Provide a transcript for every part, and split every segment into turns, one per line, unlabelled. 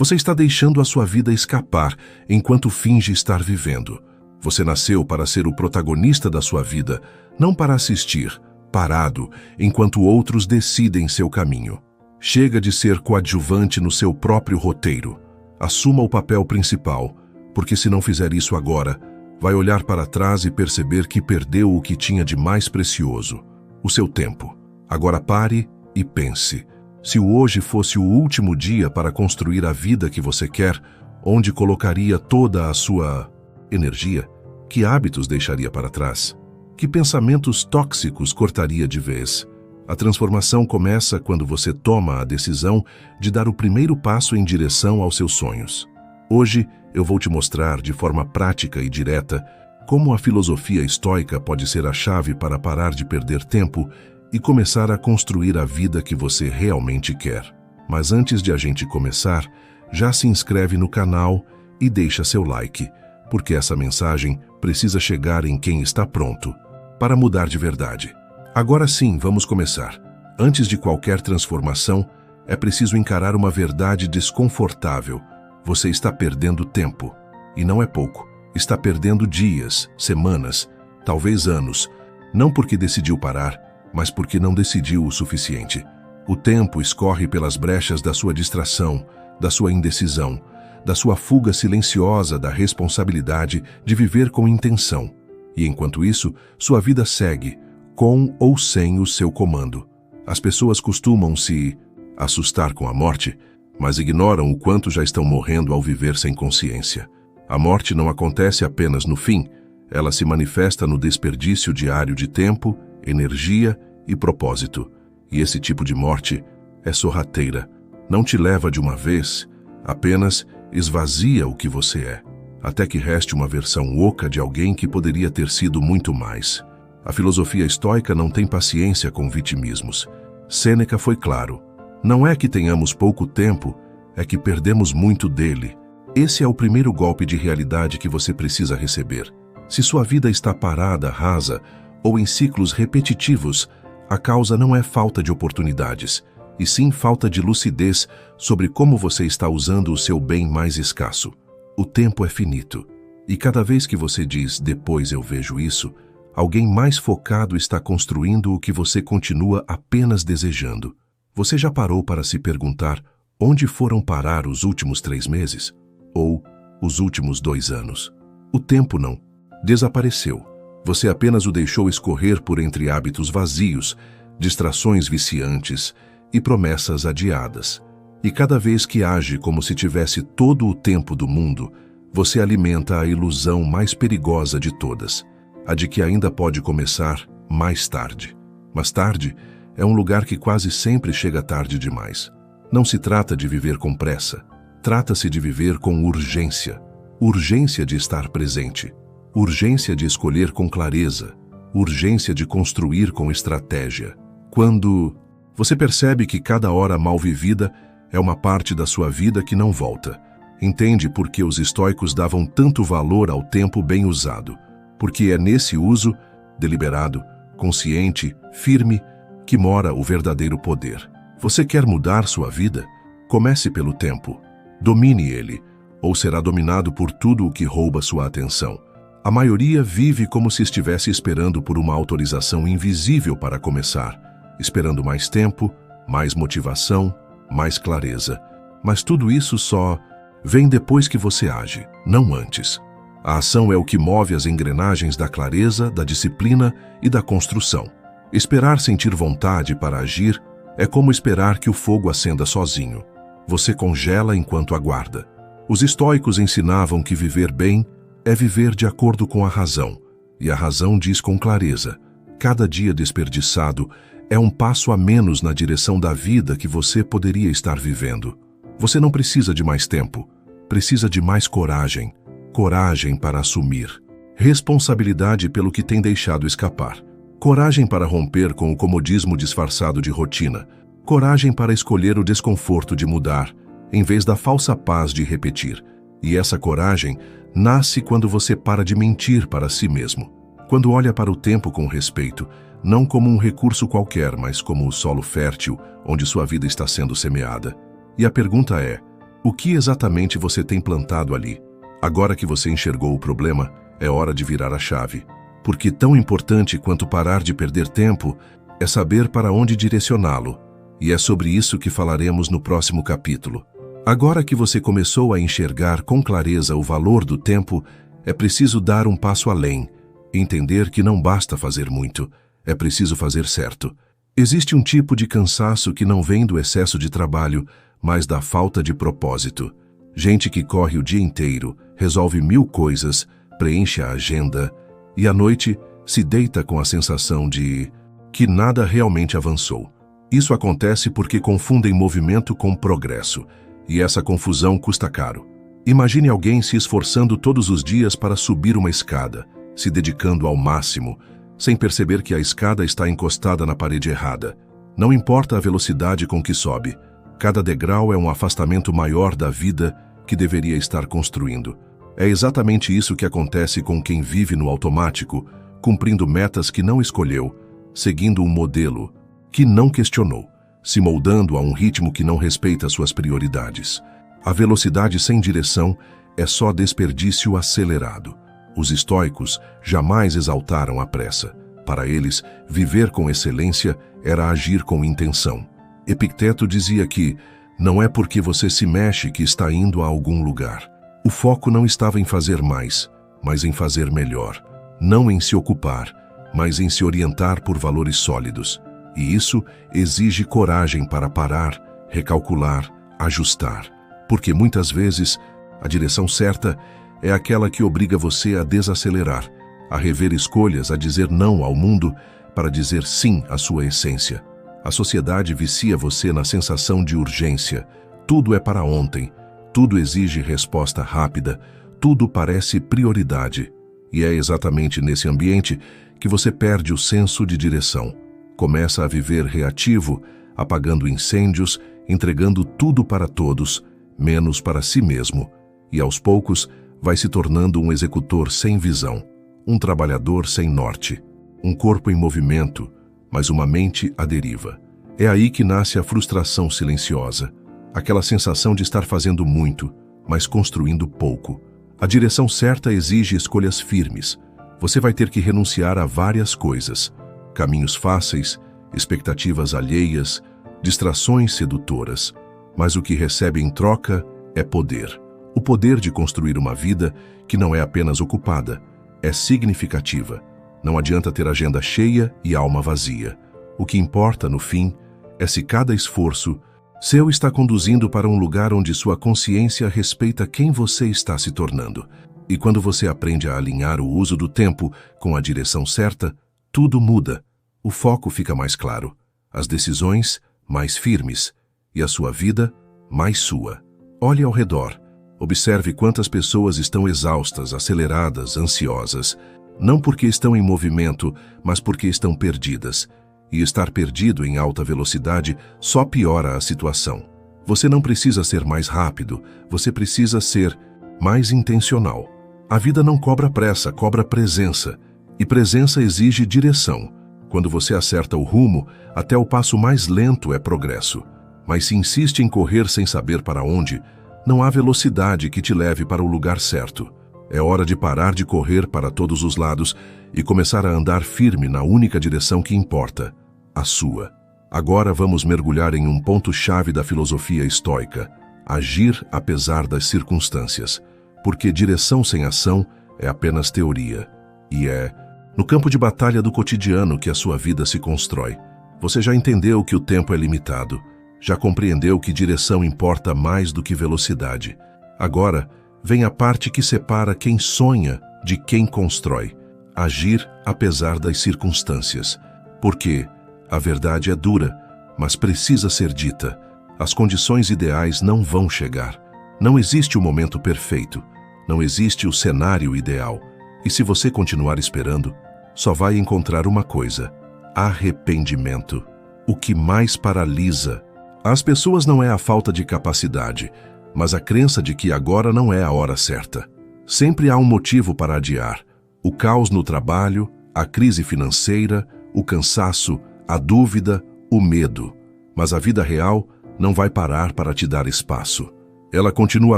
Você está deixando a sua vida escapar enquanto finge estar vivendo. Você nasceu para ser o protagonista da sua vida, não para assistir, parado, enquanto outros decidem seu caminho. Chega de ser coadjuvante no seu próprio roteiro. Assuma o papel principal, porque se não fizer isso agora, vai olhar para trás e perceber que perdeu o que tinha de mais precioso, o seu tempo. Agora pare e pense. Se o hoje fosse o último dia para construir a vida que você quer, onde colocaria toda a sua energia? Que hábitos deixaria para trás? Que pensamentos tóxicos cortaria de vez? A transformação começa quando você toma a decisão de dar o primeiro passo em direção aos seus sonhos. Hoje eu vou te mostrar de forma prática e direta como a filosofia estoica pode ser a chave para parar de perder tempo e começar a construir a vida que você realmente quer. Mas antes de a gente começar, já se inscreve no canal e deixa seu like, porque essa mensagem precisa chegar em quem está pronto para mudar de verdade. Agora sim, vamos começar. Antes de qualquer transformação, é preciso encarar uma verdade desconfortável. Você está perdendo tempo. E não é pouco. Está perdendo dias, semanas, talvez anos. Não porque decidiu parar, mas porque não decidiu o suficiente. O tempo escorre pelas brechas da sua distração, da sua indecisão, da sua fuga silenciosa da responsabilidade de viver com intenção. E enquanto isso, sua vida segue, com ou sem o seu comando. As pessoas costumam se assustar com a morte, mas ignoram o quanto já estão morrendo ao viver sem consciência. A morte não acontece apenas no fim, ela se manifesta no desperdício diário de tempo, energia e propósito. E esse tipo de morte é sorrateira. Não te leva de uma vez, apenas esvazia o que você é, até que reste uma versão oca de alguém que poderia ter sido muito mais. A filosofia estoica não tem paciência com vitimismos. Sêneca foi claro. Não é que tenhamos pouco tempo, é que perdemos muito dele. Esse é o primeiro golpe de realidade que você precisa receber. Se sua vida está parada, rasa, ou em ciclos repetitivos, a causa não é falta de oportunidades, e sim falta de lucidez sobre como você está usando o seu bem mais escasso. O tempo é finito, e cada vez que você diz "depois eu vejo isso", alguém mais focado está construindo o que você continua apenas desejando. Você já parou para se perguntar onde foram parar os últimos 3 meses? Ou os últimos 2 anos? O tempo não desapareceu. Você apenas o deixou escorrer por entre hábitos vazios, distrações viciantes e promessas adiadas. E cada vez que age como se tivesse todo o tempo do mundo, você alimenta a ilusão mais perigosa de todas, a de que ainda pode começar mais tarde. Mas tarde é um lugar que quase sempre chega tarde demais. Não se trata de viver com pressa, trata-se de viver com urgência. Urgência de estar presente, urgência de escolher com clareza, urgência de construir com estratégia. Quando você percebe que cada hora mal vivida é uma parte da sua vida que não volta, entende por que os estoicos davam tanto valor ao tempo bem usado. Porque é nesse uso, deliberado, consciente, firme, que mora o verdadeiro poder. Você quer mudar sua vida? Comece pelo tempo. Domine ele, ou será dominado por tudo o que rouba sua atenção. A maioria vive como se estivesse esperando por uma autorização invisível para começar, esperando mais tempo, mais motivação, mais clareza. Mas tudo isso só vem depois que você age, não antes. A ação é o que move as engrenagens da clareza, da disciplina e da construção. Esperar sentir vontade para agir é como esperar que o fogo acenda sozinho. Você congela enquanto aguarda. Os estoicos ensinavam que viver bem é viver de acordo com a razão, e a razão diz com clareza: cada dia desperdiçado é um passo a menos na direção da vida que você poderia estar vivendo. Você não precisa de mais tempo, precisa de mais coragem. Coragem para assumir. Responsabilidade pelo que tem deixado escapar. Coragem para romper com o comodismo disfarçado de rotina. Coragem para escolher o desconforto de mudar, em vez da falsa paz de repetir. E essa coragem nasce quando você para de mentir para si mesmo. Quando olha para o tempo com respeito, não como um recurso qualquer, mas como o solo fértil onde sua vida está sendo semeada. E a pergunta é: O que exatamente você tem plantado ali? Agora que você enxergou o problema, é hora de virar a chave. Porque tão importante quanto parar de perder tempo é saber para onde direcioná-lo. E é sobre isso que falaremos no próximo capítulo. Agora que você começou a enxergar com clareza o valor do tempo, é preciso dar um passo além, entender que não basta fazer muito, é preciso fazer certo. Existe um tipo de cansaço que não vem do excesso de trabalho, mas da falta de propósito. Gente que corre o dia inteiro, resolve 1000 coisas, preenche a agenda e à noite se deita com a sensação de que nada realmente avançou. Isso acontece porque confundem movimento com progresso, e essa confusão custa caro. Imagine alguém se esforçando todos os dias para subir uma escada, se dedicando ao máximo, sem perceber que a escada está encostada na parede errada. Não importa a velocidade com que sobe, cada degrau é um afastamento maior da vida que deveria estar construindo. É exatamente isso que acontece com quem vive no automático, cumprindo metas que não escolheu, seguindo um modelo que não questionou, se moldando a um ritmo que não respeita suas prioridades. A velocidade sem direção é só desperdício acelerado. Os estoicos jamais exaltaram a pressa. Para eles, viver com excelência era agir com intenção. Epicteto dizia que não é porque você se mexe que está indo a algum lugar. O foco não estava em fazer mais, mas em fazer melhor. Não em se ocupar, mas em se orientar por valores sólidos. E isso exige coragem para parar, recalcular, ajustar. Porque muitas vezes a direção certa é aquela que obriga você a desacelerar, a rever escolhas, a dizer não ao mundo para dizer sim à sua essência. A sociedade vicia você na sensação de urgência. Tudo é para ontem, tudo exige resposta rápida, tudo parece prioridade. E é exatamente nesse ambiente que você perde o senso de direção. Começa a viver reativo, apagando incêndios, entregando tudo para todos, menos para si mesmo. E aos poucos vai se tornando um executor sem visão, um trabalhador sem norte, um corpo em movimento, mas uma mente à deriva. É aí que nasce a frustração silenciosa, aquela sensação de estar fazendo muito, mas construindo pouco. A direção certa exige escolhas firmes. Você vai ter que renunciar a várias coisas: caminhos fáceis, expectativas alheias, distrações sedutoras. Mas o que recebe em troca é poder. O poder de construir uma vida que não é apenas ocupada, é significativa. Não adianta ter agenda cheia e alma vazia. O que importa, no fim, é se cada esforço seu está conduzindo para um lugar onde sua consciência respeita quem você está se tornando. E quando você aprende a alinhar o uso do tempo com a direção certa, tudo muda. O foco fica mais claro, as decisões mais firmes e a sua vida mais sua. Olhe ao redor. Observe quantas pessoas estão exaustas, aceleradas, ansiosas. Não porque estão em movimento, mas porque estão perdidas. E estar perdido em alta velocidade só piora a situação. Você não precisa ser mais rápido, você precisa ser mais intencional. A vida não cobra pressa, cobra presença. E presença exige direção. Quando você acerta o rumo, até o passo mais lento é progresso. Mas se insiste em correr sem saber para onde, não há velocidade que te leve para o lugar certo. É hora de parar de correr para todos os lados e começar a andar firme na única direção que importa, a sua. Agora vamos mergulhar em um ponto-chave da filosofia estoica: agir apesar das circunstâncias. Porque direção sem ação é apenas teoria. E é no campo de batalha do cotidiano que a sua vida se constrói. Você já entendeu que o tempo é limitado. Já compreendeu que direção importa mais do que velocidade. Agora, vem a parte que separa quem sonha de quem constrói. Agir apesar das circunstâncias. Porque a verdade é dura, mas precisa ser dita. As condições ideais não vão chegar. Não existe o momento perfeito. Não existe o cenário ideal. E se você continuar esperando, só vai encontrar uma coisa: arrependimento. O que mais paralisa as pessoas não é a falta de capacidade, mas a crença de que agora não é a hora certa. Sempre há um motivo para adiar: o caos no trabalho, a crise financeira, o cansaço, a dúvida, o medo. Mas a vida real não vai parar para te dar espaço. Ela continua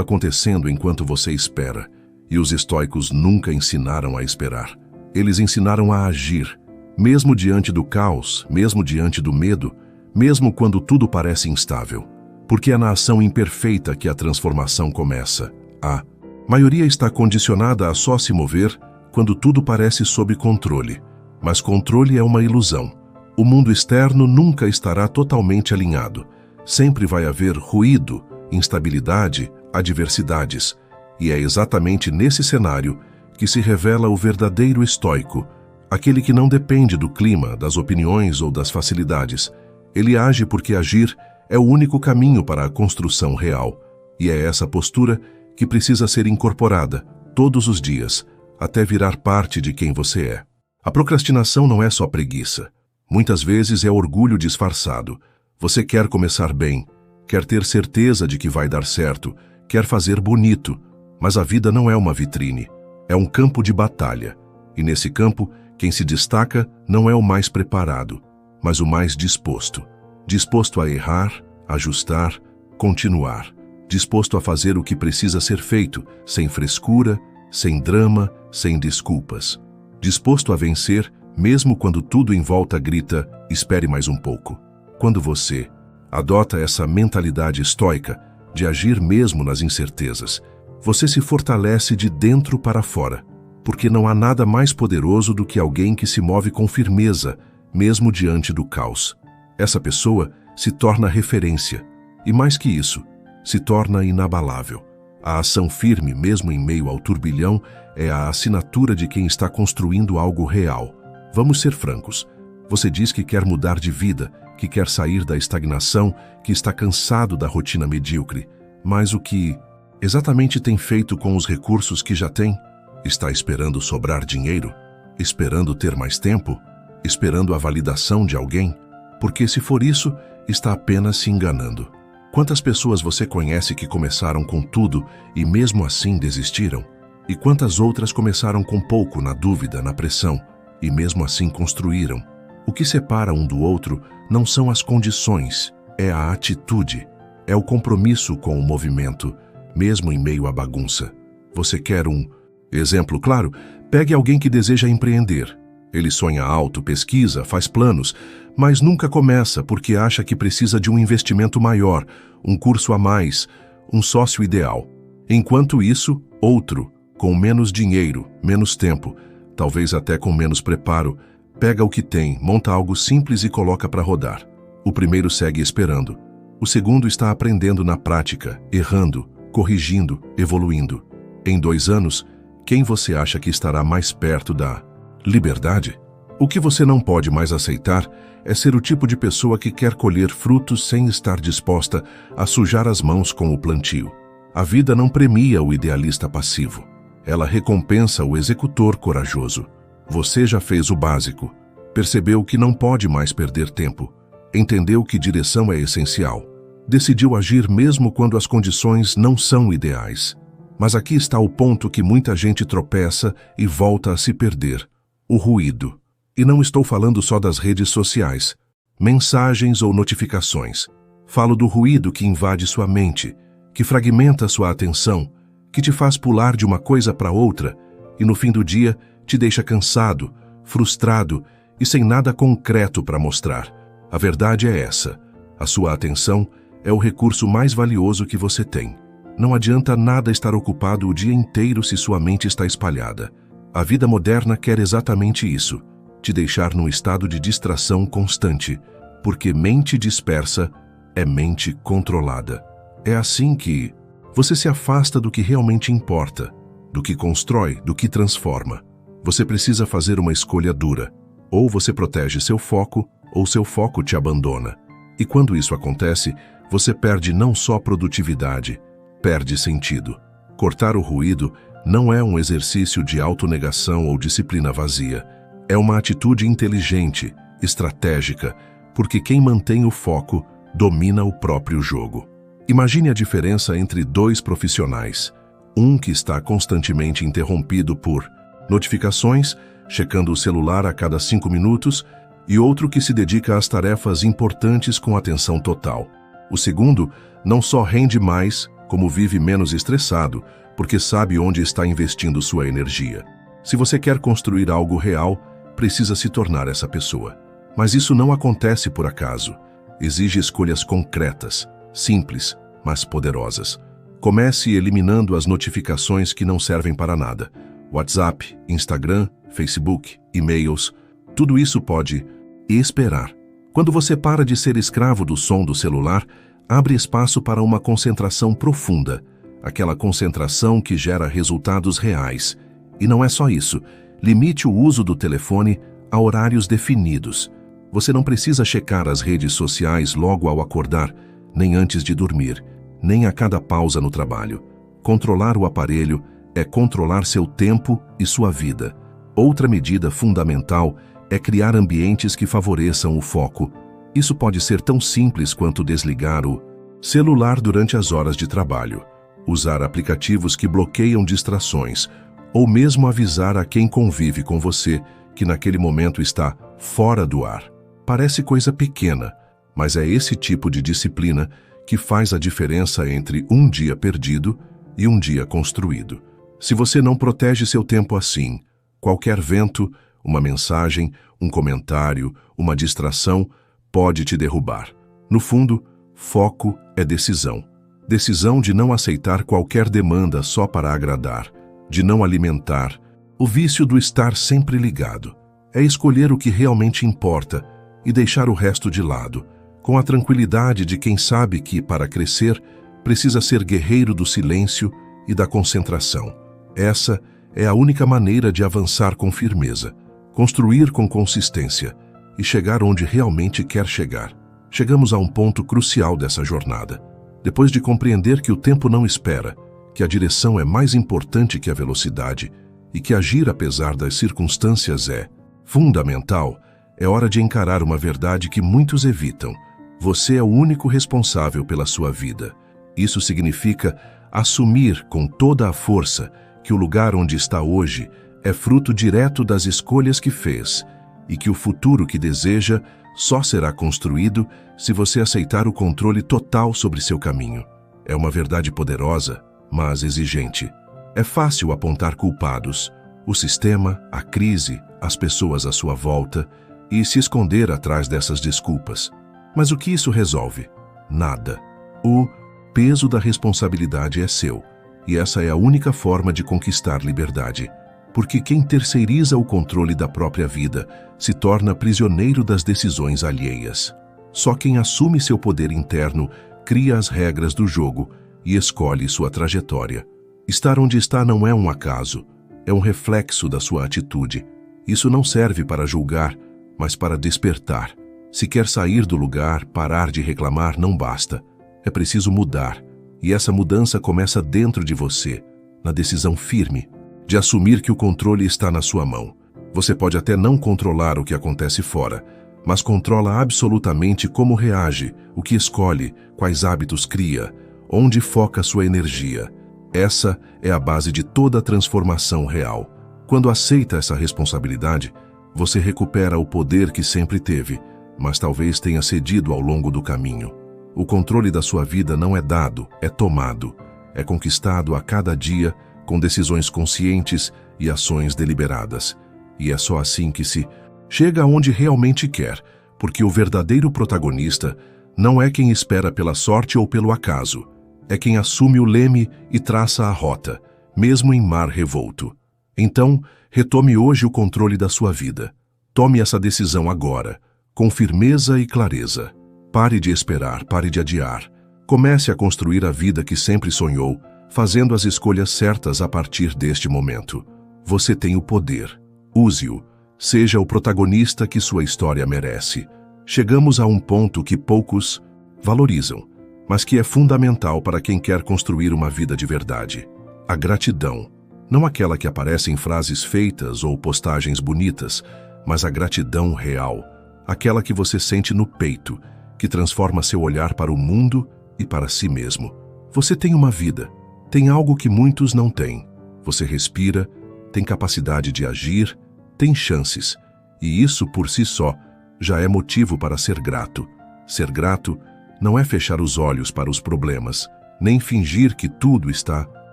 acontecendo enquanto você espera, e os estoicos nunca ensinaram a esperar. Eles ensinaram a agir, mesmo diante do caos, mesmo diante do medo, mesmo quando tudo parece instável. Porque é na ação imperfeita que a transformação começa. A maioria está condicionada a só se mover quando tudo parece sob controle. Mas controle é uma ilusão. O mundo externo nunca estará totalmente alinhado. Sempre vai haver ruído, instabilidade, adversidades. E é exatamente nesse cenário que se revela o verdadeiro estoico, aquele que não depende do clima, das opiniões ou das facilidades. Ele age porque agir é o único caminho para a construção real. E é essa postura que precisa ser incorporada todos os dias, até virar parte de quem você é. A procrastinação não é só preguiça. Muitas vezes é orgulho disfarçado. Você quer começar bem, quer ter certeza de que vai dar certo, quer fazer bonito, mas a vida não é uma vitrine, é um campo de batalha. E nesse campo, quem se destaca não é o mais preparado, mas o mais disposto. Disposto a errar, ajustar, continuar. Disposto a fazer o que precisa ser feito, sem frescura, sem drama, sem desculpas. Disposto a vencer, mesmo quando tudo em volta grita, espere mais um pouco. Quando você adota essa mentalidade estoica de agir mesmo nas incertezas, você se fortalece de dentro para fora, porque não há nada mais poderoso do que alguém que se move com firmeza, mesmo diante do caos. Essa pessoa se torna referência, e mais que isso, se torna inabalável. A ação firme, mesmo em meio ao turbilhão, é a assinatura de quem está construindo algo real. Vamos ser francos. Você diz que quer mudar de vida, que quer sair da estagnação, que está cansado da rotina medíocre. Mas o que exatamente tem feito com os recursos que já tem? Está esperando sobrar dinheiro? Esperando ter mais tempo? Esperando a validação de alguém? Porque se for isso, está apenas se enganando. Quantas pessoas você conhece que começaram com tudo e mesmo assim desistiram? E quantas outras começaram com pouco, na dúvida, na pressão, e mesmo assim construíram? O que separa um do outro não são as condições, é a atitude, é o compromisso com o movimento, mesmo em meio à bagunça. Você quer um exemplo claro? Pegue alguém que deseja empreender. Ele sonha alto, pesquisa, faz planos, mas nunca começa porque acha que precisa de um investimento maior, um curso a mais, um sócio ideal. Enquanto isso, outro, com menos dinheiro, menos tempo, talvez até com menos preparo, pega o que tem, monta algo simples e coloca para rodar. O primeiro segue esperando. O segundo está aprendendo na prática, errando, corrigindo, evoluindo. Em 2 anos, quem você acha que estará mais perto da liberdade? O que você não pode mais aceitar é ser o tipo de pessoa que quer colher frutos sem estar disposta a sujar as mãos com o plantio. A vida não premia o idealista passivo. Ela recompensa o executor corajoso. Você já fez o básico. Percebeu que não pode mais perder tempo. Entendeu que direção é essencial. Decidiu agir mesmo quando as condições não são ideais. Mas aqui está o ponto que muita gente tropeça e volta a se perder. O ruído. E não estou falando só das redes sociais, mensagens ou notificações. Falo do ruído que invade sua mente, que fragmenta sua atenção, que te faz pular de uma coisa para outra e no fim do dia te deixa cansado, frustrado e sem nada concreto para mostrar. A verdade é essa. A sua atenção é o recurso mais valioso que você tem. Não adianta nada estar ocupado o dia inteiro se sua mente está espalhada. A vida moderna quer exatamente isso, te deixar num estado de distração constante, porque mente dispersa é mente controlada. É assim que você se afasta do que realmente importa, do que constrói, do que transforma. Você precisa fazer uma escolha dura. Ou você protege seu foco, ou seu foco te abandona. E quando isso acontece, você perde não só produtividade, perde sentido. Cortar o ruído não é um exercício de autonegação ou disciplina vazia. É uma atitude inteligente, estratégica, porque quem mantém o foco domina o próprio jogo. Imagine a diferença entre 2 profissionais. Um que está constantemente interrompido por notificações, checando o celular a cada 5 minutos, e outro que se dedica às tarefas importantes com atenção total. O segundo não só rende mais, como vive menos estressado, porque sabe onde está investindo sua energia. Se você quer construir algo real, precisa se tornar essa pessoa. Mas isso não acontece por acaso. Exige escolhas concretas, simples, mas poderosas. Comece eliminando as notificações que não servem para nada. WhatsApp, Instagram, Facebook, e-mails, tudo isso pode esperar. Quando você para de ser escravo do som do celular, abre espaço para uma concentração profunda, aquela concentração que gera resultados reais. E não é só isso. Limite o uso do telefone a horários definidos. Você não precisa checar as redes sociais logo ao acordar, nem antes de dormir, nem a cada pausa no trabalho. Controlar o aparelho é controlar seu tempo e sua vida. Outra medida fundamental é criar ambientes que favoreçam o foco. Isso pode ser tão simples quanto desligar o celular durante as horas de trabalho, usar aplicativos que bloqueiam distrações, ou mesmo avisar a quem convive com você que naquele momento está fora do ar. Parece coisa pequena, mas é esse tipo de disciplina que faz a diferença entre um dia perdido e um dia construído. Se você não protege seu tempo assim, qualquer vento, uma mensagem, um comentário, uma distração pode te derrubar. No fundo, foco é decisão. Decisão de não aceitar qualquer demanda só para agradar, de não alimentar o vício do estar sempre ligado. É escolher o que realmente importa e deixar o resto de lado, com a tranquilidade de quem sabe que, para crescer, precisa ser guerreiro do silêncio e da concentração. Essa é a única maneira de avançar com firmeza, construir com consistência e chegar onde realmente quer chegar. Chegamos a um ponto crucial dessa jornada. Depois de compreender que o tempo não espera, que a direção é mais importante que a velocidade e que agir apesar das circunstâncias é fundamental, é hora de encarar uma verdade que muitos evitam. Você é o único responsável pela sua vida. Isso significa assumir com toda a força que o lugar onde está hoje é fruto direto das escolhas que fez e que o futuro que deseja só será construído se você aceitar o controle total sobre seu caminho. É uma verdade poderosa, mas exigente. É fácil apontar culpados, o sistema, a crise, as pessoas à sua volta, e se esconder atrás dessas desculpas. Mas o que isso resolve? Nada. O peso da responsabilidade é seu, e essa é a única forma de conquistar liberdade. Porque quem terceiriza o controle da própria vida se torna prisioneiro das decisões alheias. Só quem assume seu poder interno cria as regras do jogo e escolhe sua trajetória. Estar onde está não é um acaso, é um reflexo da sua atitude. Isso não serve para julgar, mas para despertar. Se quer sair do lugar, parar de reclamar não basta. É preciso mudar, e essa mudança começa dentro de você, na decisão firme de assumir que o controle está na sua mão. Você pode até não controlar o que acontece fora, mas controla absolutamente como reage, o que escolhe, quais hábitos cria, onde foca sua energia. Essa é a base de toda a transformação real. Quando aceita essa responsabilidade, você recupera o poder que sempre teve, mas talvez tenha cedido ao longo do caminho. O controle da sua vida não é dado, é tomado. É conquistado a cada dia com decisões conscientes e ações deliberadas. E é só assim que se chega aonde realmente quer, porque o verdadeiro protagonista não é quem espera pela sorte ou pelo acaso. É quem assume o leme e traça a rota, mesmo em mar revolto. Então, retome hoje o controle da sua vida. Tome essa decisão agora, com firmeza e clareza. Pare de esperar, pare de adiar. Comece a construir a vida que sempre sonhou, fazendo as escolhas certas a partir deste momento. Você tem o poder. Use-o. Seja o protagonista que sua história merece. Chegamos a um ponto que poucos valorizam, mas que é fundamental para quem quer construir uma vida de verdade. A gratidão. Não aquela que aparece em frases feitas ou postagens bonitas, mas a gratidão real. Aquela que você sente no peito, que transforma seu olhar para o mundo e para si mesmo. Você tem uma vida. Tem algo que muitos não têm. Você respira, tem capacidade de agir, tem chances. E isso, por si só, já é motivo para ser grato. Ser grato não é fechar os olhos para os problemas, nem fingir que tudo está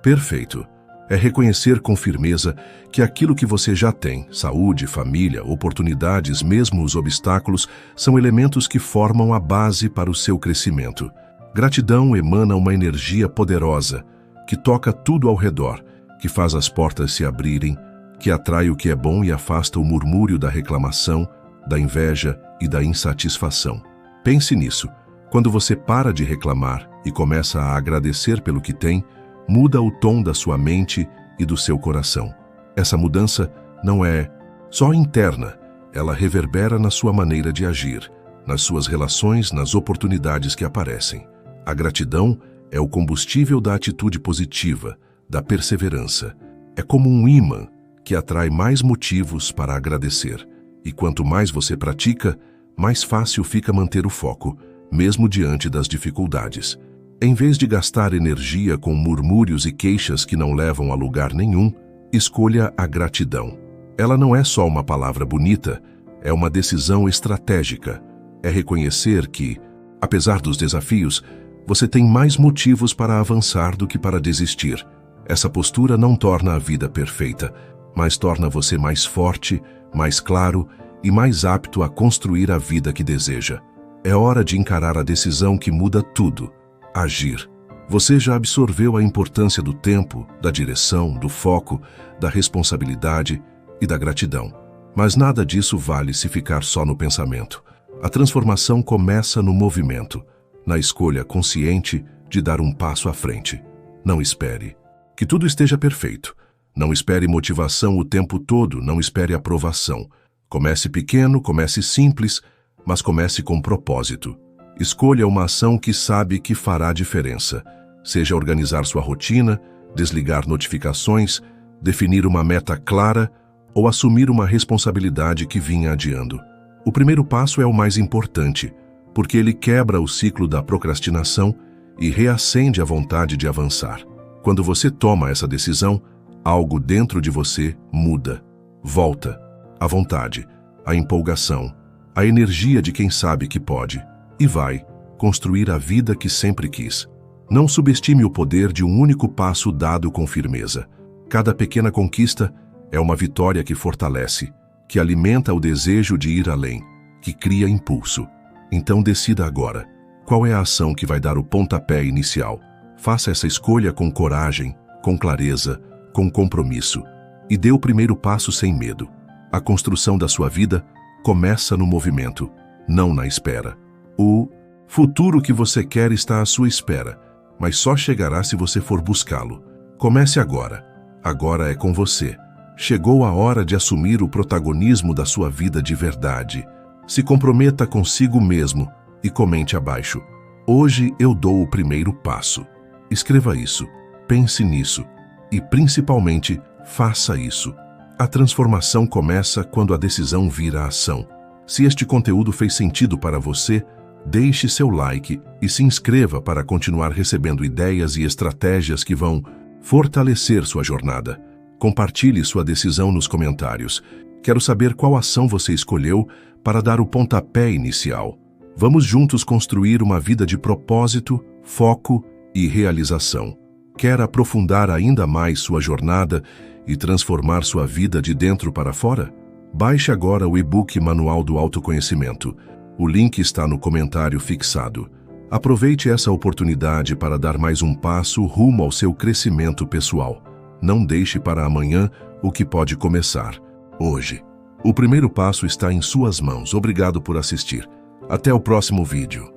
perfeito. É reconhecer com firmeza que aquilo que você já tem, saúde, família, oportunidades, mesmo os obstáculos, são elementos que formam a base para o seu crescimento. Gratidão emana uma energia poderosa, que toca tudo ao redor, que faz as portas se abrirem, que atrai o que é bom e afasta o murmúrio da reclamação, da inveja e da insatisfação. Pense nisso. Quando você para de reclamar e começa a agradecer pelo que tem, muda o tom da sua mente e do seu coração. Essa mudança não é só interna, ela reverbera na sua maneira de agir, nas suas relações, nas oportunidades que aparecem. A gratidão é o combustível da atitude positiva, da perseverança. É como um ímã que atrai mais motivos para agradecer. E quanto mais você pratica, mais fácil fica manter o foco, mesmo diante das dificuldades. Em vez de gastar energia com murmúrios e queixas que não levam a lugar nenhum, escolha a gratidão. Ela não é só uma palavra bonita, é uma decisão estratégica. É reconhecer que, apesar dos desafios, você tem mais motivos para avançar do que para desistir. Essa postura não torna a vida perfeita, mas torna você mais forte, mais claro e mais apto a construir a vida que deseja. É hora de encarar a decisão que muda tudo. Agir. Você já absorveu a importância do tempo, da direção, do foco, da responsabilidade e da gratidão. Mas nada disso vale se ficar só no pensamento. A transformação começa no movimento, na escolha consciente de dar um passo à frente. Não espere que tudo esteja perfeito. Não espere motivação o tempo todo, não espere aprovação. Comece pequeno, comece simples, mas comece com propósito. Escolha uma ação que sabe que fará diferença. Seja organizar sua rotina, desligar notificações, definir uma meta clara ou assumir uma responsabilidade que vinha adiando. O primeiro passo é o mais importante, porque ele quebra o ciclo da procrastinação e reacende a vontade de avançar. Quando você toma essa decisão, algo dentro de você muda. Volta. A vontade, a empolgação, a energia de quem sabe que pode. E vai construir a vida que sempre quis. Não subestime o poder de um único passo dado com firmeza. Cada pequena conquista é uma vitória que fortalece, que alimenta o desejo de ir além, que cria impulso. Então decida agora, qual é a ação que vai dar o pontapé inicial? Faça essa escolha com coragem, com clareza, com compromisso, e dê o primeiro passo sem medo. A construção da sua vida começa no movimento, não na espera. O futuro que você quer está à sua espera, mas só chegará se você for buscá-lo. Comece agora. Agora é com você. Chegou a hora de assumir o protagonismo da sua vida de verdade. Se comprometa consigo mesmo e comente abaixo: hoje eu dou o primeiro passo. Escreva isso, pense nisso e, principalmente, faça isso. A transformação começa quando a decisão vira ação. Se este conteúdo fez sentido para você, deixe seu like e se inscreva para continuar recebendo ideias e estratégias que vão fortalecer sua jornada. Compartilhe sua decisão nos comentários. Quero saber qual ação você escolheu para dar o pontapé inicial. Vamos juntos construir uma vida de propósito, foco e realização. Quer aprofundar ainda mais sua jornada e transformar sua vida de dentro para fora? Baixe agora o e-book Manual do Autoconhecimento. O link está no comentário fixado. Aproveite essa oportunidade para dar mais um passo rumo ao seu crescimento pessoal. Não deixe para amanhã o que pode começar hoje. O primeiro passo está em suas mãos. Obrigado por assistir. Até o próximo vídeo.